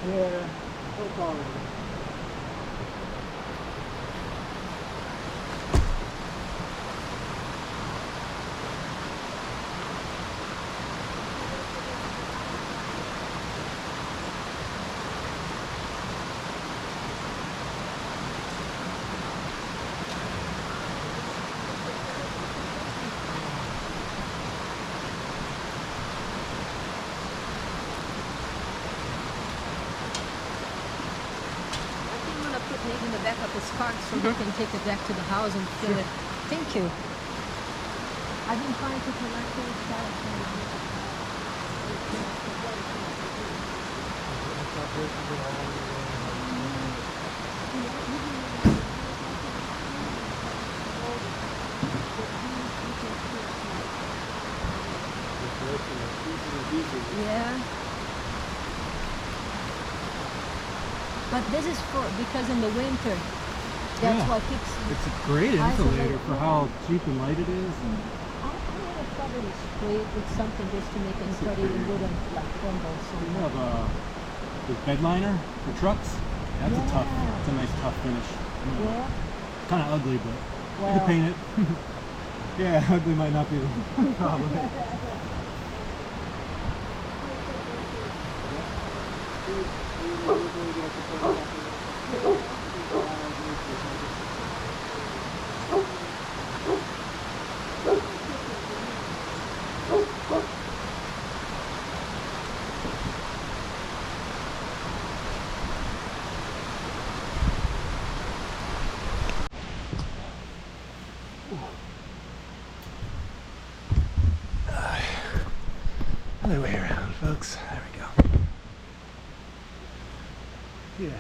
Yeah, no problem. Maybe in the back of his cart so we can take it back to the house and fill it. Thank you. I've been trying to collect those bags. Yeah. But this is because in the winter, that's what keeps. It's a great insulator for how cheap and light it is. I want to probably spray it with something just to make it so it wouldn't like crumble. So We have this bed liner for trucks. That's a nice tough finish. Yeah. Kind of ugly, but you can paint it. Yeah, ugly might not be the problem. Other way around, folks. There we go. Yeah.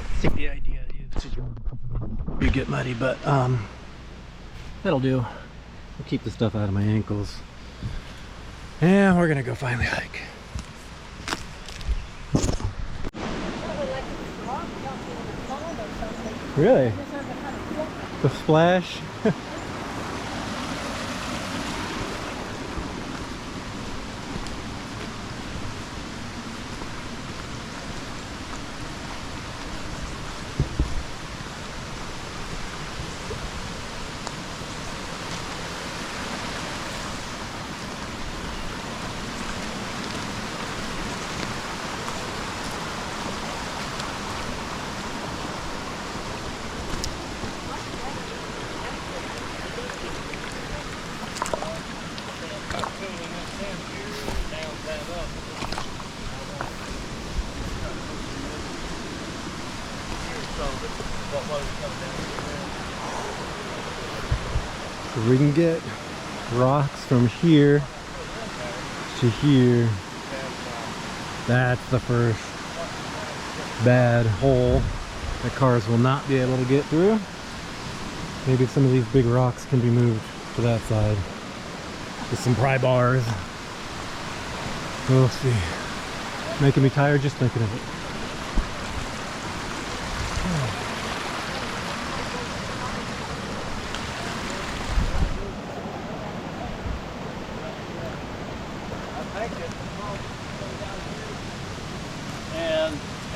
I think the idea is you get muddy, but that'll do. I'll keep the stuff out of my ankles. And we're gonna go finally hike. Really? The splash? So we can get rocks from here to here. That's the first bad hole that cars will not be able to get through. Maybe some of these big rocks can be moved to that side with some pry bars. We'll see. Making me tired just thinking of it.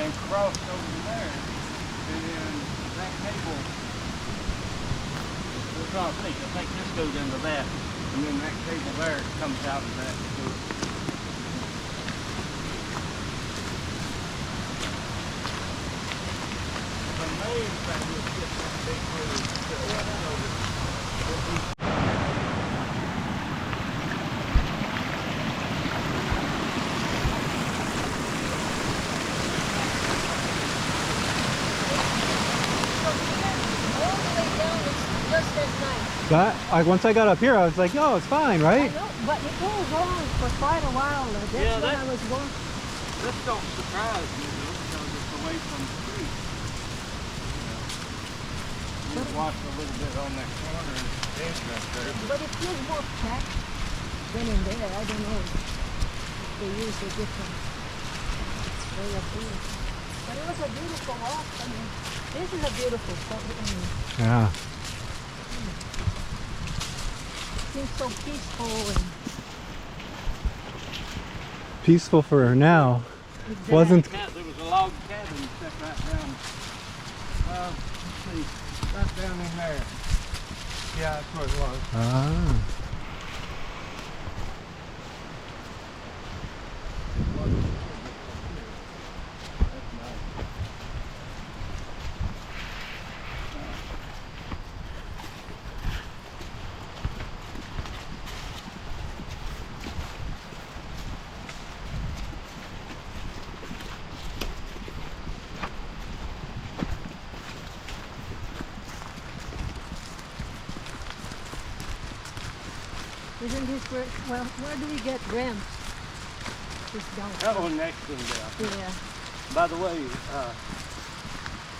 and cross over to there. And then that cable, that's what I think this goes into that. And then that cable there comes out of that. So the main thing is get that big hose to Like once I got up here, I was like, oh, it's fine, right? I know, but it goes on for quite a while. That's Yeah, when I was walking. This don't surprise me though, because it's away from the street. You watch a little bit on that corner and it's right there. But it feels more packed than in there. I don't know if they use a different way of doing it. But it was a beautiful walk. I mean, this is a beautiful spot. I mean, Yeah. it seems so peaceful and Peaceful for her now. Wasn't. There was a log cabin set right down. Let's see, right down in there. Yeah, that's where it was. Ah. isn't this where, well, where do we get ramps? Just down. That one next to him down. Yeah. By the way,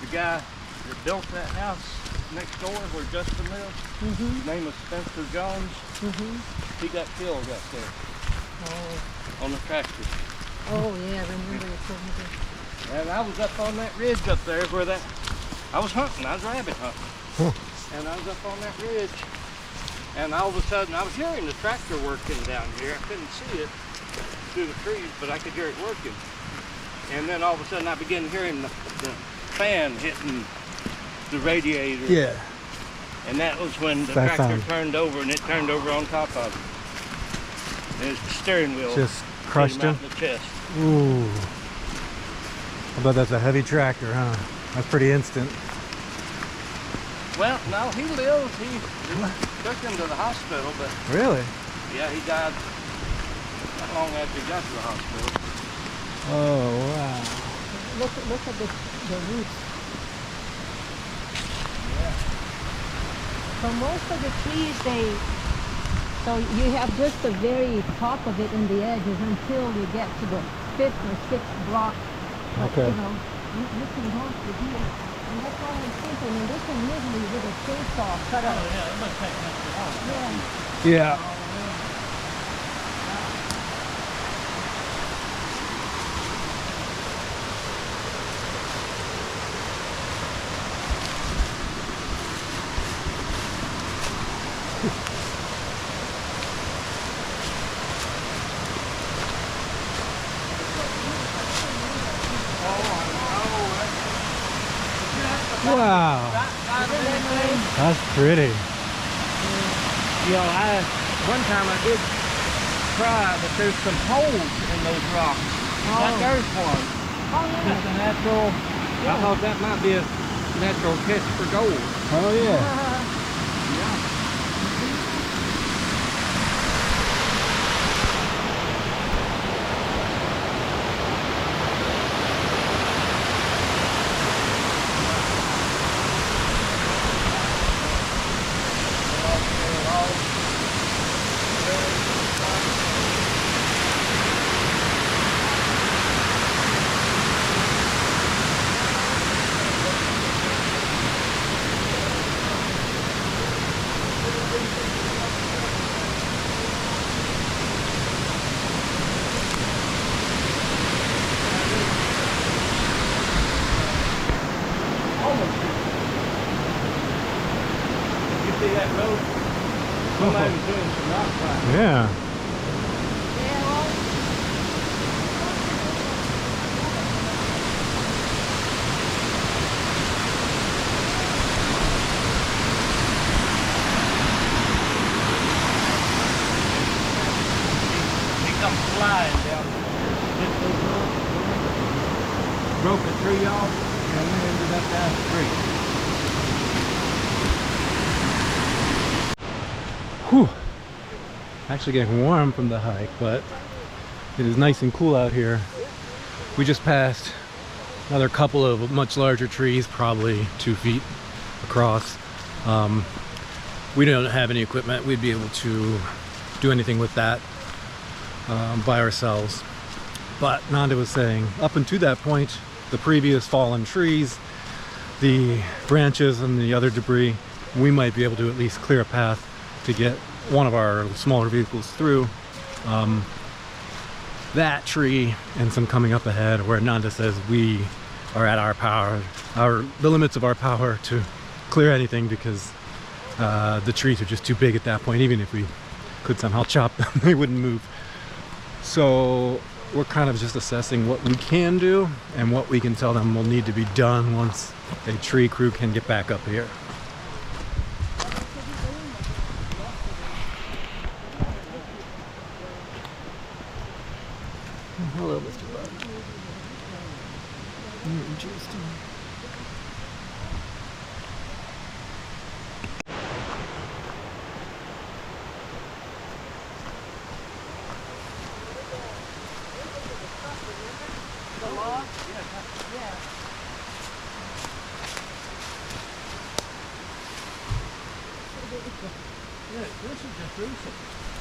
the guy that built that house next door where Justin lives, his name was Spencer Jones. He got killed up there Oh. on the tractor. Oh yeah, I remember you told me that. And I was up on that ridge up there where that, I was hunting, I was rabbit hunting. And I was up on that ridge, and all of a sudden I was hearing the tractor working down here. I couldn't see it through the trees, but I could hear it working. And then all of a sudden I began hearing the fan hitting the radiator. Yeah. And that was when the That tractor sound. turned over, and it turned over on top of it. And the steering wheel Just crushed him him. out in the chest. Ooh. I bet that's a heavy tractor, huh? That's pretty instant. Well, no, he lived. He took him to the hospital, but Really? yeah, he died not long after he got to the hospital. Oh, wow. Look at the roots. Yeah. So most of the trees, so you have just the very top of it in the edges until you get to the 5th or 6th block. But, Okay. you know, you can go to here. And that's what I'm thinking. And they can easily with a chainsaw cut Oh up. yeah, it must take much long. Yeah. Yeah. Wow. That's pretty. You know, one time I did try, but there's some holes in those rocks. Like there's one. Oh, Just yeah. a natural. I thought that might be a natural catch for gold. Oh, yeah. Yeah. You see that road? Somebody's doing some rock climbing. Yeah. Yeah, well, broke a tree off, and we ended up down the creek. Whew. Actually getting warm from the hike, but it is nice and cool out here. We just passed another couple of much larger trees, probably 2 feet across. We don't have any equipment. We'd be able to do anything with that by ourselves. But Nanda was saying, up until that point, the previous fallen trees, the branches and the other debris, we might be able to at least clear a path to get one of our smaller vehicles through. That tree and some coming up ahead where Nanda says we are at our power, the limits of our power to clear anything, because the trees are just too big at that point. Even if we could somehow chop them, they wouldn't move. So we're kind of just assessing what we can do and what we can tell them will need to be done once a tree crew can get back up here. Hello, Mr. Bud. Interesting.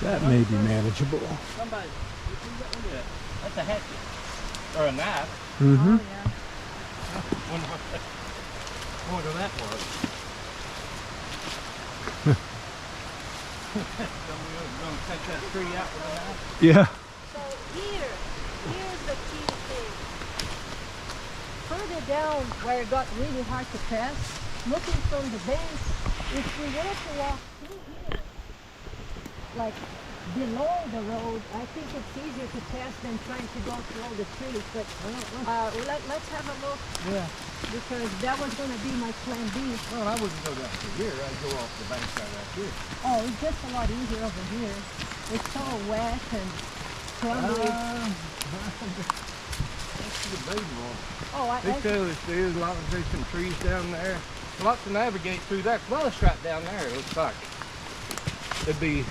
That may be manageable. Somebody, look at that. That's a hatchet. Or a knife. Mm-hmm. Oh, yeah. Wonder that was. So we're gonna take that tree out with a knife? Yeah. So here's the key thing. Further down where it got really hard to pass, looking from the base, if we were to walk through here, like below the road, I think it's easier to pass than trying to go through all the trees. But let's have a look. Yeah. Because that was going to be my plan B. Well, I wouldn't go down through here. I'd go off the bank side right here. Oh, it's just a lot easier over here. It's so wet and crumbly. That's debatable. Oh, Because there's a lot of there's some trees down there. Lots to navigate through that. Well, it's right down there. It looks like it'd be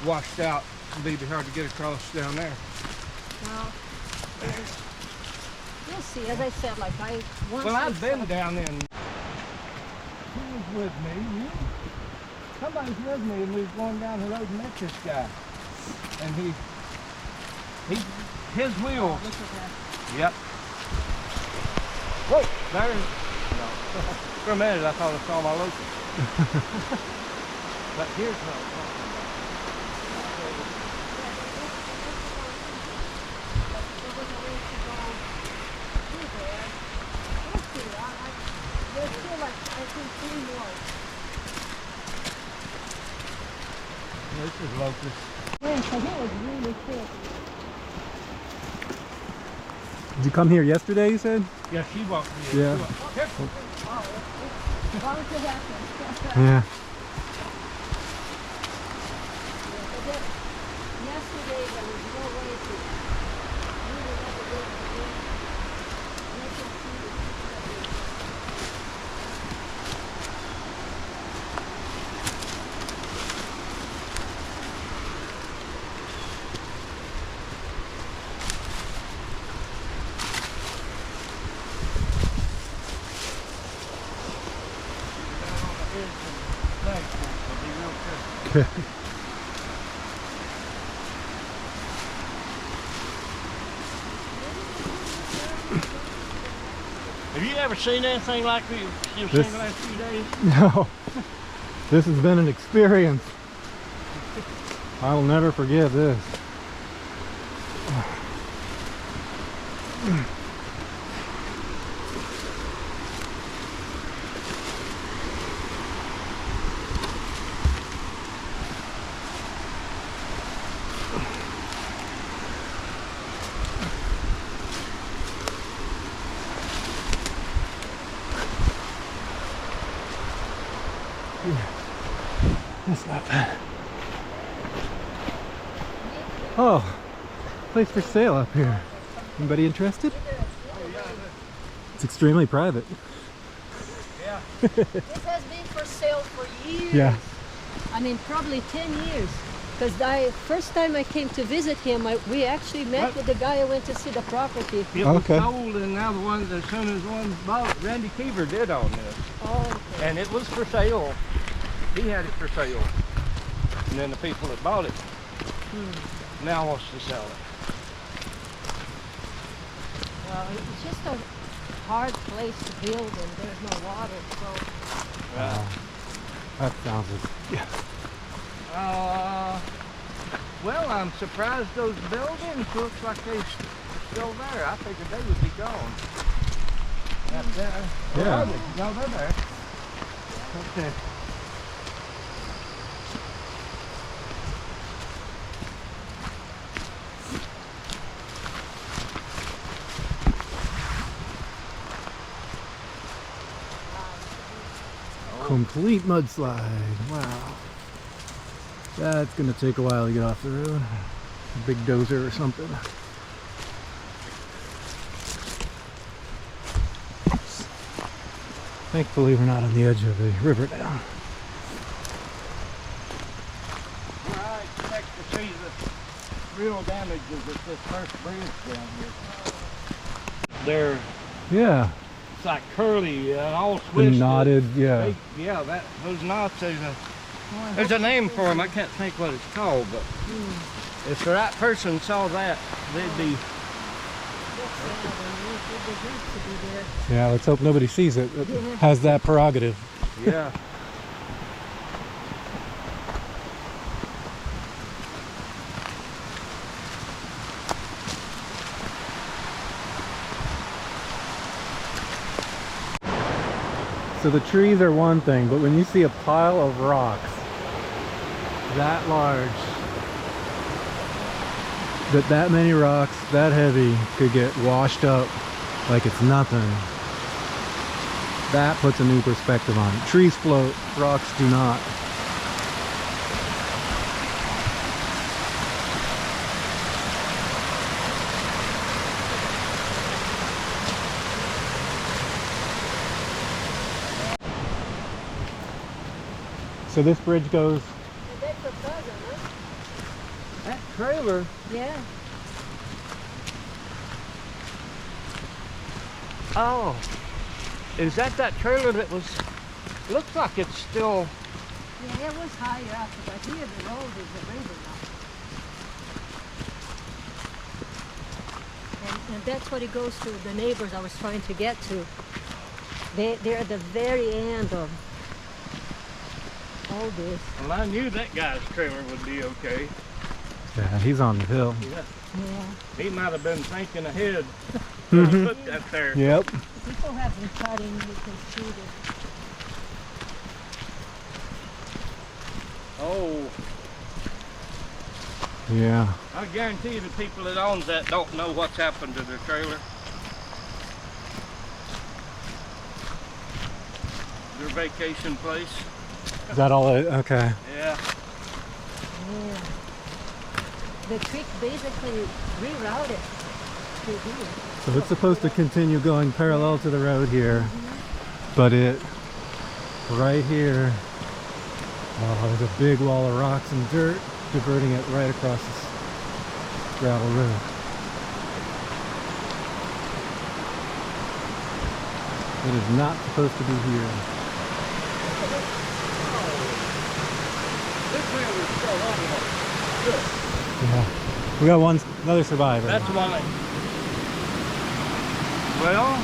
washed out. It'd be hard to get across down there. well, you'll see. As I said, like Well, I've been down in. Who was with me? You? Somebody's with me, and we was going down the road and met this guy. And his wheels. Look at that. Yep. Whoa, there. No. For a minute, I thought I saw my local. But here's what I'm talking about. There was a way to go through there. We'll see. There's still like, I think, 3 more. This is locust. Yeah, so he was really thick. Did you come here yesterday, you said? Yeah, she walked me. Yeah. Careful. Why don't you have to? Yeah. Yesterday there was no way to really navigate the gate. You can see the Okay. Have you ever seen anything like you've seen the last few days? No. This has been an experience. I will never forget this. That's not bad. Oh, place for sale up here. Anybody interested? It's extremely private. Yeah. This has been for sale for years. Yeah. I mean, probably 10 years. Because first time I came to visit him, we actually met What? with the guy I went to see the property. It was Okay. sold, and now the ones, as soon as one bought, Randy Keever did on this. Oh, okay. And it was for sale. He had it for sale. And then the people that bought it now wants to sell it. Well, it's just a hard place to build and there's no water, so That sounds yeah. Well, I'm surprised those buildings look like they're still there. I figured they would be gone. Up there. Yeah. No, they're there. Okay. Complete mudslide. Wow. That's gonna take a while to get off the road. A big dozer or something. Thankfully we're not on the edge of the river now. Where I expect to see the real damage is at this first bridge down here. They're Yeah. it's like curly and all The twisted. knotted, yeah. Yeah, those knots, there's a name for them. I can't think what it's called, but if the right person saw that, they'd be. Yeah, let's hope nobody sees it. It has that prerogative. Yeah. So the trees are one thing, but when you see a pile of rocks that large, that many rocks, that heavy, could get washed up like it's nothing, that puts a new perspective on it. Trees float, rocks do not. So this bridge goes, That's a cousin, huh? That trailer. Yeah. Oh, is that trailer that was? Looks like it's still. Yeah, it was higher up, but here the road is the river now. And that's what it goes to the neighbors I was trying to get to. They're at the very end of all this. Well, I knew that guy's trailer would be okay. yeah, he's on the hill. Yeah. Yeah. He might have been thinking ahead when he put that there. Yep. People have been cutting, you can see that. Oh, Yeah. I guarantee you the people that owns that don't know what's happened to their trailer. Their vacation place. Is that all it? Okay. Yeah. Yeah. The creek basically rerouted to here. So it's supposed to continue going parallel to the road here, but it, right here, there's a big wall of rocks and dirt diverting it right across this gravel road. It is not supposed to be here. This trailer's still on there. Good. Yeah. We got another survivor. That's one. Well,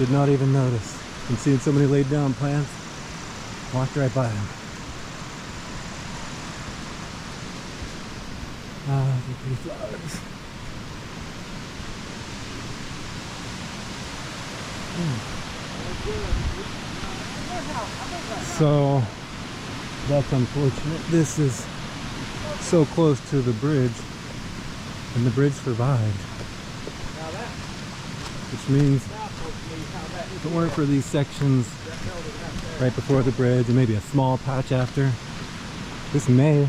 Did not even notice. I'm seeing so many laid down plants. Walked right by them. Ah, the pretty flowers. So that's unfortunate. This is so close to the bridge, and the bridge survived. Which means if it weren't for these sections right before the bridge and maybe a small patch after, this may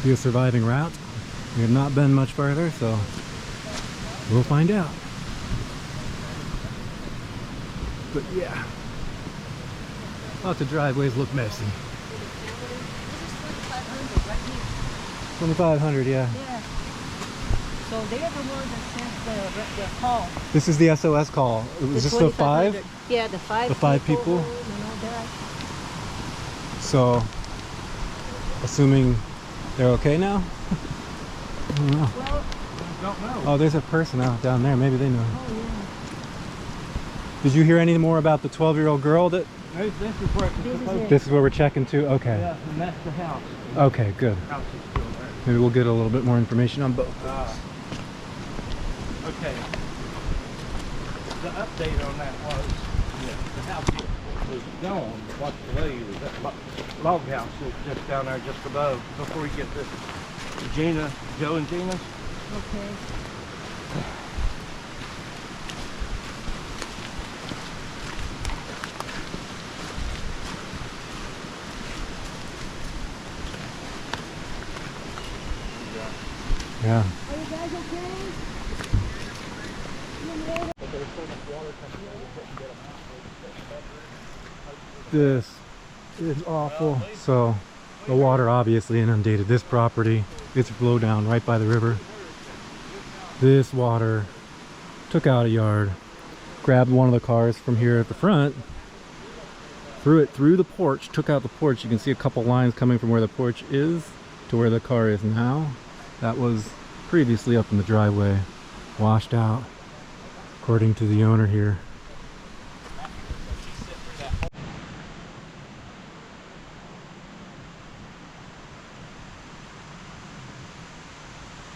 be a surviving route. We have not been much farther, so we'll find out. But yeah, lots of driveways look messy. 2,500, yeah. Yeah. So they're the ones that sent the call. This is the SOS call. Was this the 5? Yeah, the 5. The 5 people? You know that. So, assuming they're okay now? I don't know. Well, Don't know. Oh, there's a person out down there. Maybe they know. oh yeah. Did you hear any more about the 12-year-old girl that... This is where it's This is supposed it. This is where we're checking to? Okay. Yeah, and that's the house. Okay, good. The house is still there. Maybe we'll get a little bit more information on both. Okay. The update on that was, the house was gone. What's the way was that log house is just down there just above before you get to Joe and Gina's. Okay. Yeah. Are you guys okay? This is awful. So, the water obviously inundated this property. It's flow down right by the river. This water took out a yard, grabbed one of the cars from here at the front, threw it through the porch, took out the porch. You can see a couple lines coming from where the porch is to where the car is now. That was previously up in the driveway, washed out, according to the owner here.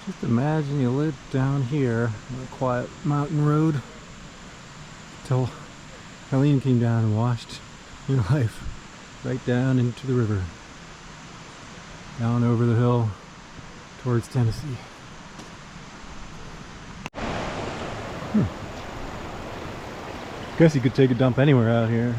Just imagine you live down here on a quiet mountain road till Helene came down and washed your life right down into the river, down over the hill towards Tennessee. Guess you could take a dump anywhere out here.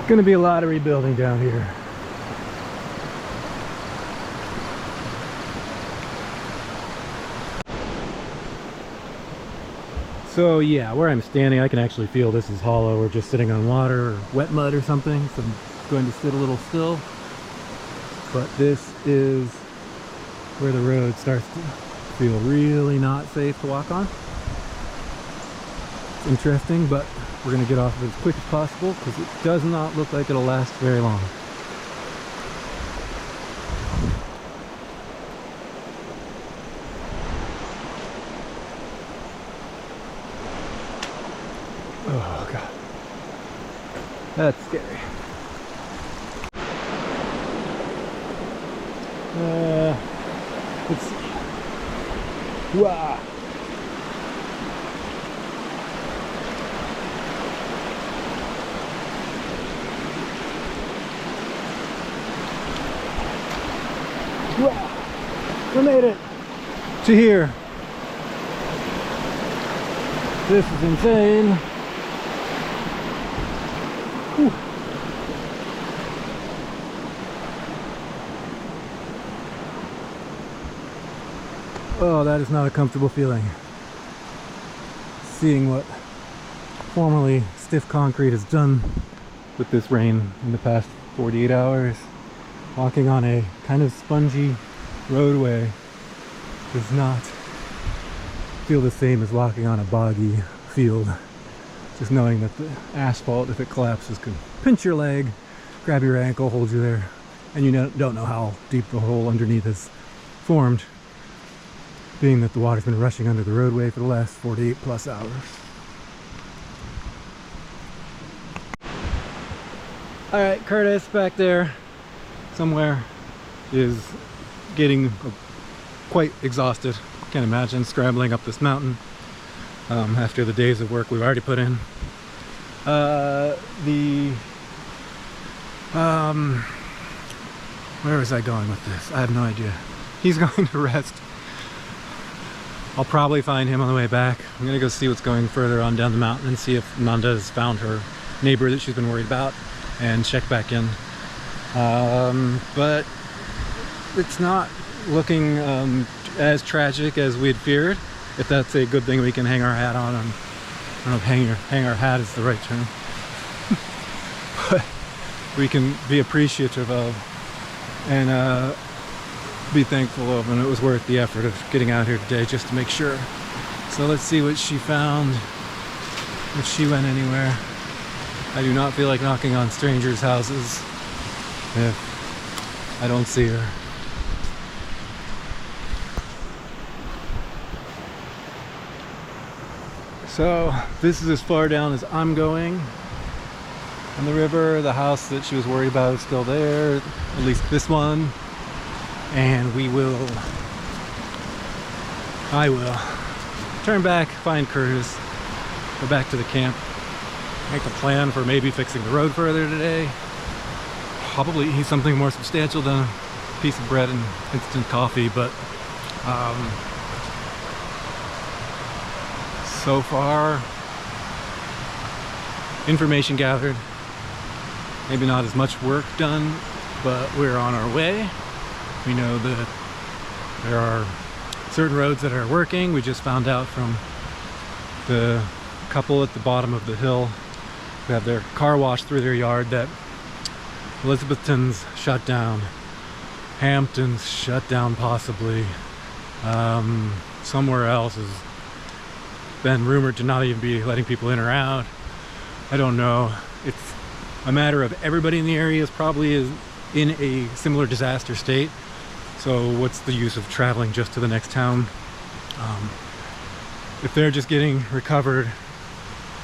Gonna be a lot of rebuilding down here. So yeah, where I'm standing, I can actually feel this is hollow or just sitting on water or wet mud or something. So I'm going to sit a little still. But this is where the road starts to feel really not safe to walk on. It's interesting, but we're gonna get off of it as quick as possible because it does not look like it'll last very long. Oh god, that's scary. Let's see. Wow. Wow. We made it to here. This is insane. Whew. Oh, that is not a comfortable feeling. Seeing what formerly stiff concrete has done with this rain in the past 48 hours. Walking on a kind of spongy roadway does not feel the same as walking on a boggy field Just knowing that the asphalt, if it collapses, can pinch your leg, grab your ankle, hold you there, and you don't know how deep the hole underneath is formed, being that the water's been rushing under the roadway for the last 48 plus hours. All right, Curtis back there somewhere is getting quite exhausted. Can't imagine scrambling up this mountain after the days of work we've already put in. Where was I going with this? I have no idea. He's going to rest. I'll probably find him on the way back. I'm gonna go see what's going further on down the mountain and see if Nanda has found her neighbor that she's been worried about and check back in. But it's not looking as tragic as we'd feared, if that's a good thing we can hang our hat on. I don't know if hang our hat is the right term. But we can be appreciative of and be thankful of, and it was worth the effort of getting out here today just to make sure. So let's see what she found, if she went anywhere. I do not feel like knocking on strangers' houses if I don't see her. So this is as far down as I'm going on the river. The house that she was worried about is still there, at least this one. And I will turn back, find Curtis, go back to the camp, make a plan for maybe fixing the road further today. Probably eat something more substantial than a piece of bread and instant coffee, but so far, information gathered, maybe not as much work done, but we're on our way. We know that there are certain roads that are working. We just found out from the couple at the bottom of the hill who have their car washed through their yard that Elizabethton's shut down, Hampton's shut down possibly, somewhere else has been rumored to not even be letting people in or out. I don't know. It's a matter of everybody in the area is probably in a similar disaster state. So what's the use of traveling just to the next town? If they're just getting recovered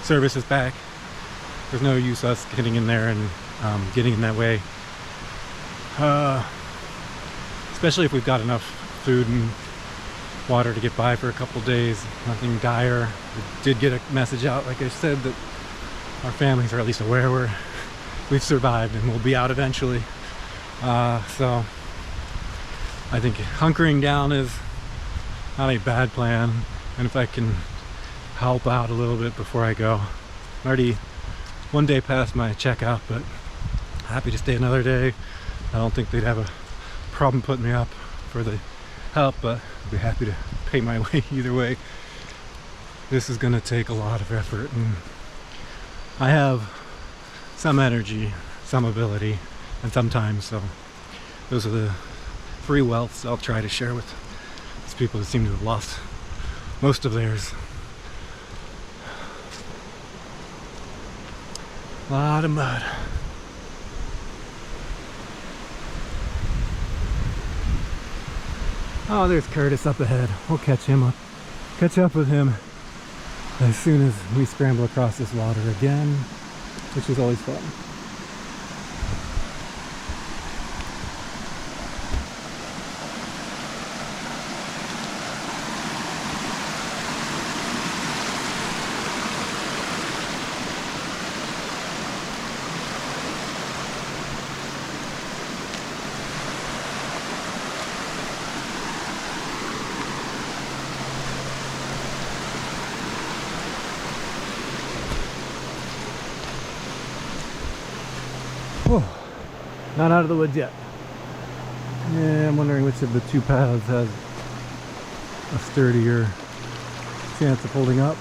services back, there's no use us getting in there and getting in that way. Especially if we've got enough food and water to get by for a couple days. Nothing dire. We did get a message out, like I said, that our families are at least aware we've survived and we'll be out eventually. So I think hunkering down is not a bad plan, and if I can help out a little bit before I go. I'm already one day past my checkout, but happy to stay another day. I don't think they'd have a problem putting me up for the help, but I'd be happy to pay my way either way. This is going to take a lot of effort, and I have some energy, some ability, and sometimes, so those are the free wealths I'll try to share with these people that seem to have lost most of theirs. A lot of mud. Oh, there's Curtis up ahead. We'll catch up with him as soon as we scramble across this water again, which is always fun. Whew. Not out of the woods yet. Yeah, I'm wondering which of the two paths has a sturdier chance of holding up.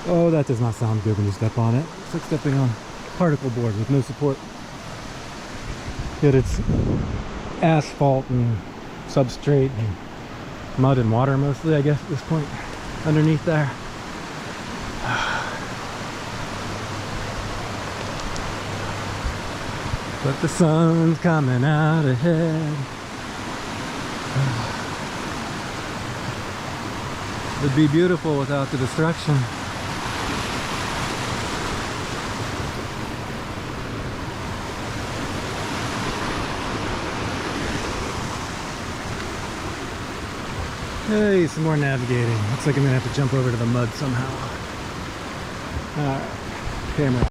Oh, that does not sound good when you step on it. It's like stepping on particle board with no support. Yet it's asphalt and substrate and mud and water mostly, I guess, at this point, underneath there. But the sun's coming out ahead. It'd be beautiful without the destruction. Hey, some more navigating. Looks like I'm gonna have to jump over to the mud somehow. Alright, camera.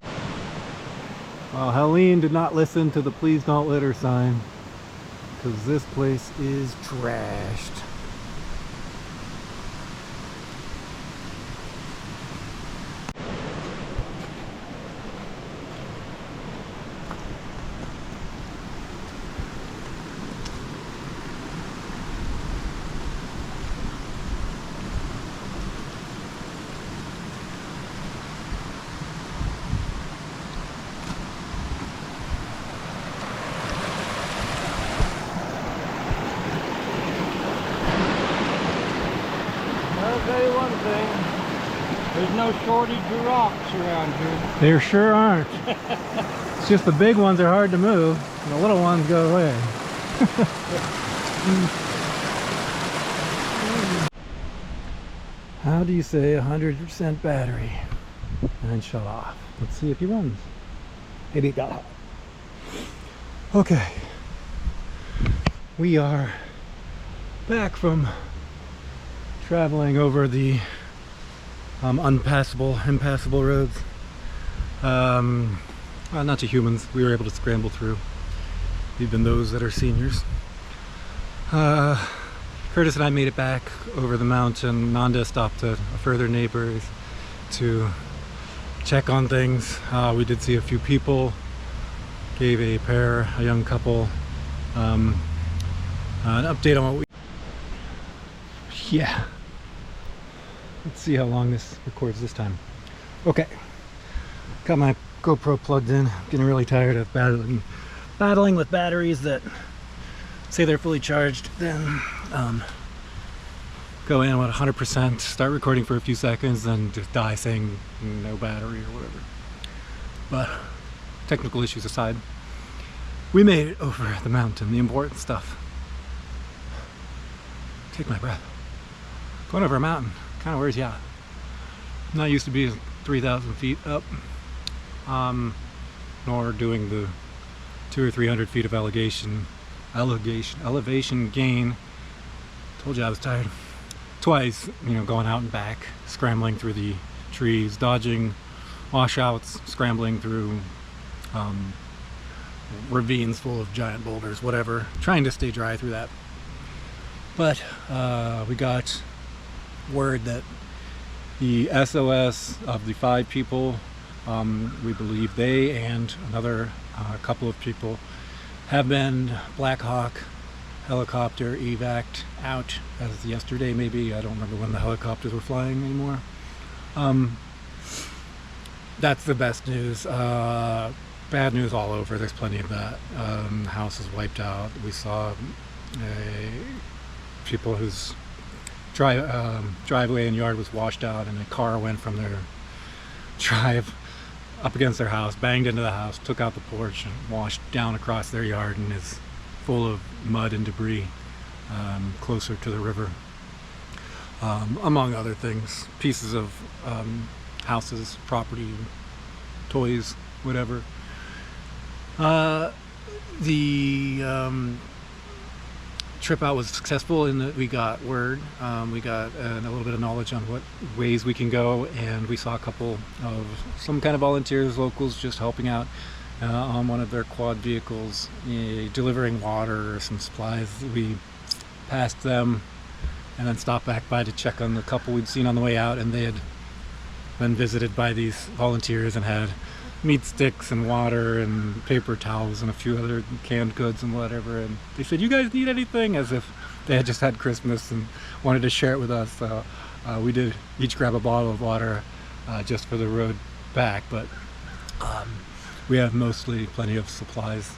Well, Helene did not listen to the please don't litter sign, because this place is trashed. I'll tell you one thing, there's no shortage of rocks around here. There sure aren't. It's just the big ones are hard to move, and the little ones go away. How do you say 100% battery and then shut off? Let's see if he runs. Maybe it got hot. Okay. We are back from traveling over the impassable roads. Well, not to humans. We were able to scramble through, even those that are seniors. Curtis and I made it back over the mountain. Nanda stopped at a further neighbor's to check on things. We did see a few people, gave a young couple, an update on what we... Yeah. Let's see how long this records this time. Okay. Got my GoPro plugged in. Getting really tired of battling with batteries that say they're fully charged, then go in at 100%, start recording for a few seconds, then just die saying no battery or whatever. But technical issues aside, we made it over the mountain, the important stuff. Take my breath. Going over a mountain kind of wears you out. I'm not used to being 3,000 feet up, nor doing the 200 or 300 feet of elevation gain. Told you I was tired. Twice, going out and back, scrambling through the trees, dodging washouts, scrambling through ravines full of giant boulders, whatever, trying to stay dry through that. But we got word that the SOS of the 5 people, we believe they and another couple of people have been Black Hawk helicopter evac'd out as of yesterday, maybe. I don't remember when the helicopters were flying anymore. That's the best news. Bad news all over. There's plenty of that. House is wiped out. We saw people whose driveway and yard was washed out, and a car went from their drive up against their house, banged into the house, took out the porch, and washed down across their yard, and is full of mud and debris closer to the river. Among other things, pieces of houses, property, toys, whatever. The trip out was successful in that we got word, we got a little bit of knowledge on what ways we can go, and we saw a couple of some kind of volunteers, locals, just helping out on one of their quad vehicles, delivering water or some supplies. We passed them and then stopped back by to check on the couple we'd seen on the way out, and they had been visited by these volunteers and had meat sticks and water and paper towels and a few other canned goods and whatever, and they said, "You guys need anything?" as if they had just had Christmas and wanted to share it with us. So we did each grab a bottle of water just for the road back, but we have mostly plenty of supplies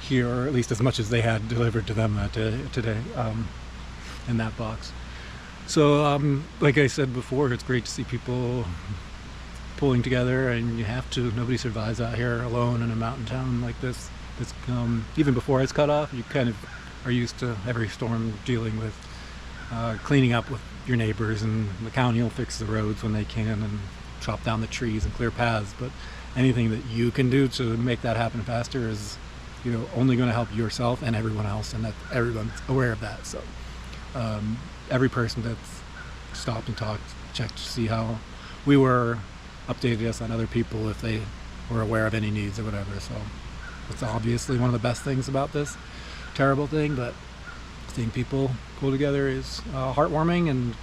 here, or at least as much as they had delivered to them today. in that box. So like I said before, it's great to see people pulling together, and you have to. Nobody survives out here alone in a mountain town like this. Even before it's cut off, you kind of are used to every storm dealing with cleaning up with your neighbors, and the county will fix the roads when they can and chop down the trees and clear paths. But anything that you can do to make that happen faster is, only going to help yourself and everyone else, and that everyone's aware of that. So every person that's stopped and talked, checked to see how we were, updated us on other people if they were aware of any needs or whatever. So it's obviously one of the best things about this terrible thing, but seeing people pull together is heartwarming, and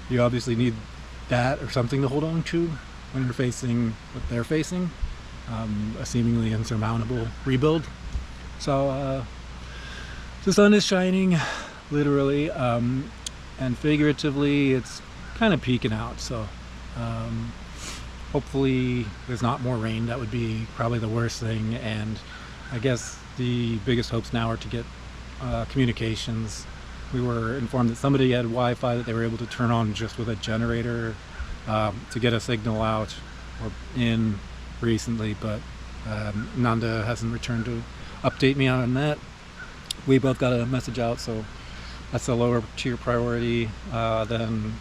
you obviously need that or something to hold on to when you're facing what they're facing, a seemingly insurmountable rebuild. So the sun is shining, literally, and figuratively it's kind of peeking out. So hopefully there's not more rain. That would be probably the worst thing. And I guess the biggest hopes now are to get communications. We were informed that somebody had Wi-Fi that they were able to turn on just with a generator to get a signal out or in recently, but Nanda hasn't returned to update me on that. We both got a message out, so that's a lower tier priority than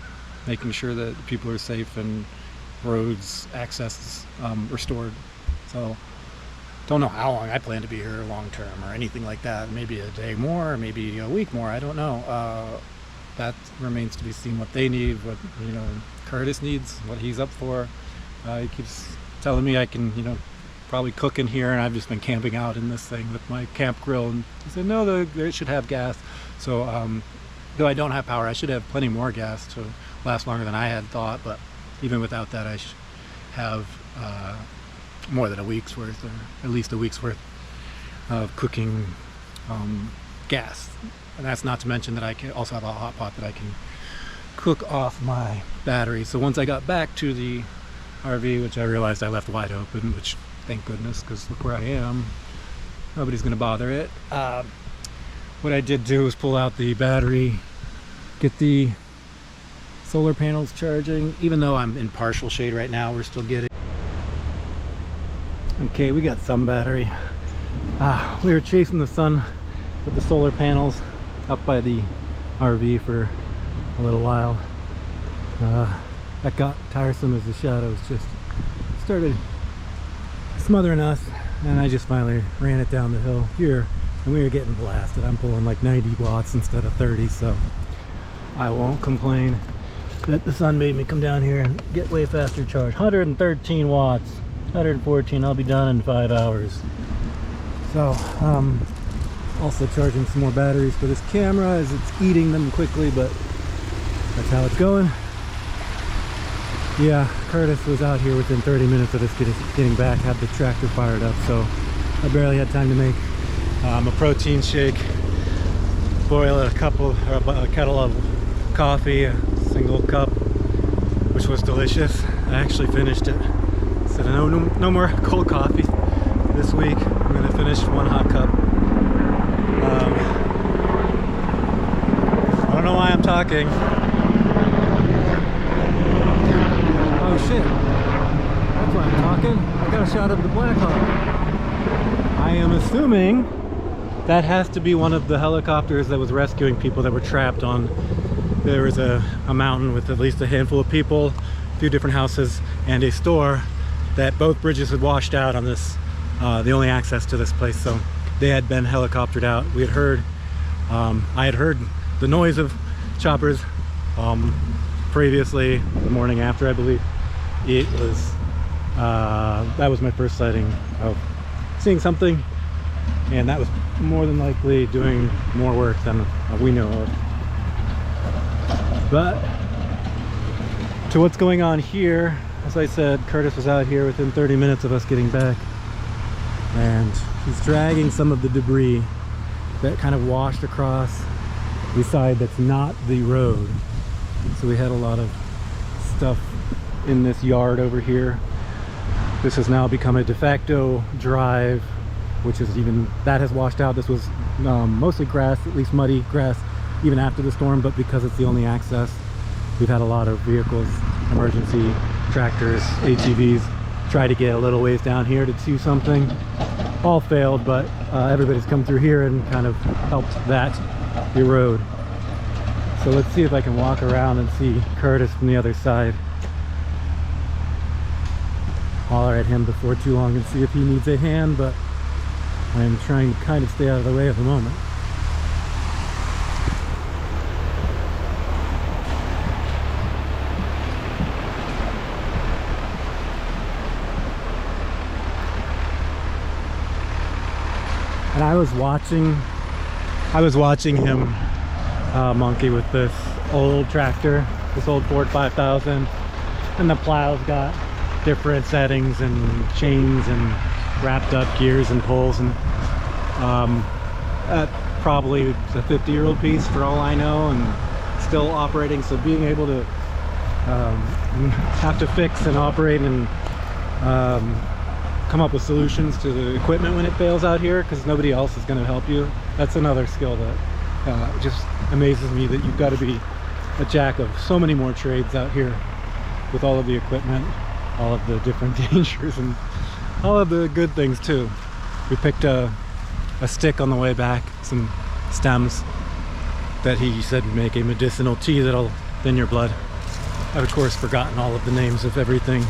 making sure that people are safe and roads access restored. So don't know how long I plan to be here long term or anything like that. Maybe a day more, maybe a week more, I don't know. That remains to be seen, what they need, what Curtis needs, what he's up for. He keeps telling me I can probably cook in here, and I've just been camping out in this thing with my camp grill, and he said no, they should have gas. So though I don't have power, I should have plenty more gas to last longer than I had thought, but even without that I should have more than a week's worth, or at least a week's worth of cooking gas. And that's not to mention that I can also have a hot pot that I can cook off my battery. So once I got back to the RV, which I realized I left wide open, which thank goodness, because look where I am, nobody's gonna bother it. What I did do was pull out the battery, get the solar panels charging. Even though I'm in partial shade right now, we're still getting okay. We got some battery. We were chasing the sun with the solar panels up by the RV for a little while. That got tiresome as the shadows just started smothering us, and I just finally ran it down the hill here, and we were getting blasted. I'm pulling like 90 watts instead of 30, so I won't complain that the sun made me come down here and get way faster charge. 113 watts, 114. I'll be done in 5 hours. So also charging some more batteries for this camera as it's eating them quickly, but that's how it's going. Yeah, Curtis was out here within 30 minutes of us getting back, had the tractor fired up, so I barely had time to make a protein shake, boil a kettle of coffee, a single cup, which was delicious. I actually finished it. Said no more cold coffee this week. I'm gonna finish one hot cup. I don't know why I'm talking. Oh shit, that's why I'm talking. I got a shot of the Black Hawk. I am assuming that has to be one of the helicopters that was rescuing people that were trapped on. There was a mountain with at least a handful of people, a few different houses, and a store that both bridges had washed out on this, the only access to this place. So they had been helicoptered out. We had heard, I had heard the noise of choppers previously, the morning after, I believe. It was, that was my first sighting of seeing something, and that was more than likely doing more work than we know of. But to what's going on here, as I said, Curtis was out here within 30 minutes of us getting back, and he's dragging some of the debris that kind of washed across the side that's not the road. So we had a lot of stuff in this yard over here. This has now become a de facto drive, which is that has washed out. This was mostly grass, at least muddy grass, even after the storm, but because it's the only access, we've had a lot of vehicles, emergency tractors, ATVs, try to get a little ways down here to do something. All failed, but everybody's come through here and kind of helped that erode. So let's see if I can walk around and see Curtis from the other side. Holler at him before too long and see if he needs a hand, but I'm trying to kind of stay out of the way at the moment. And I was watching him monkey with this old tractor, this old Ford 5000, and the plow's got different settings and chains and wrapped up gears and poles, and that probably is a 50-year-old piece for all I know, and still operating. So being able to have to fix and operate and come up with solutions to the equipment when it fails out here, because nobody else is going to help you, that's another skill that just amazes me, that you've got to be a jack of so many more trades out here with all of the equipment, all of the different dangers, and all of the good things too. We picked a stick on the way back, some stems that he said make a medicinal tea that'll thin your blood. I've of course forgotten all of the names of everything,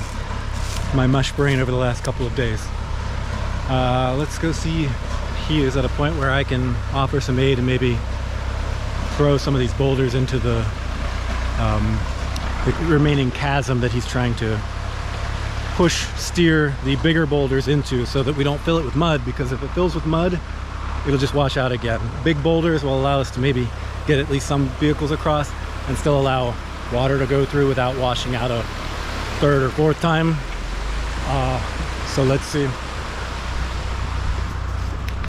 my mush brain over the last couple of days. Let's go see if he is at a point where I can offer some aid and maybe throw some of these boulders into the remaining chasm that he's trying to steer the bigger boulders into, so that we don't fill it with mud, because if it fills with mud, it'll just wash out again. Big boulders will allow us to maybe get at least some vehicles across and still allow water to go through without washing out a third or fourth time. So let's see.